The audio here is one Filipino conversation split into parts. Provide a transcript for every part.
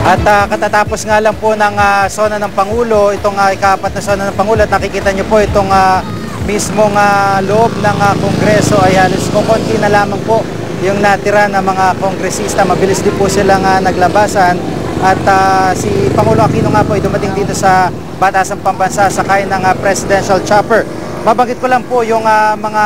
At katatapos nga lang po ng sona ng Pangulo, itong ika-4 na sona ng Pangulo, at nakikita nyo po itong mismong loob ng Kongreso ay halos kukunti na lamang po yung natira ng mga kongresista. Mabilis din po silang naglabasan at si Pangulo Aquino nga po ay dumating dito sa Batasang Pambansa sakay ng presidential chopper. Mabanggit ko lang po yung mga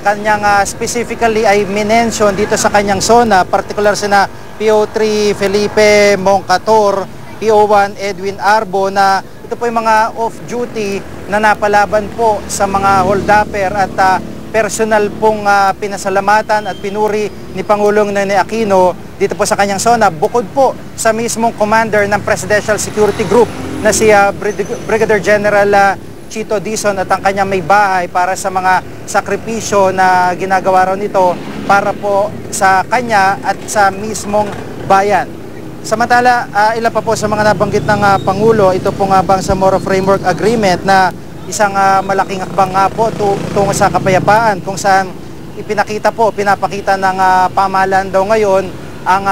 kanyang specifically ay minention dito sa kanyang zona, particular sina PO3 Felipe Moncator, PO1 Edwin Arbo, na ito po yung mga off-duty na napalaban po sa mga holdupper at personal pong pinasalamatan at pinuri ni Pangulong Ninoy Aquino dito po sa kanyang zona, bukod po sa mismong commander ng Presidential Security Group na si Brigadier General Chito Dizon at ang kanyang may bahay para sa mga sakripisyo na ginagawa raw nito para po sa kanya at sa mismong bayan. Samantala, ilan pa po sa mga nabanggit ng Pangulo, ito po nga Bangsamoro Framework Agreement na isang malaking hakbang nga po tungo sa kapayapaan kung saan pinapakita ng pamahalaan daw ngayon ang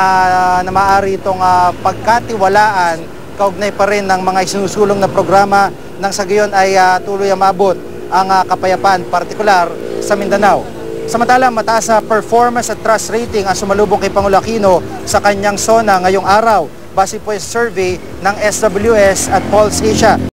na maaari itong pagkatiwalaan kaugnay pa rin ng mga isinusulong na programa nang sa gayon ay tuloy ang mabot ang kapayapaan, partikular sa Mindanao. Samantala, mataas na performance at trust rating ang sumalubong kay Pangulo Aquino sa kanyang zona ngayong araw, base po sa survey ng SWS at Pulse Asia.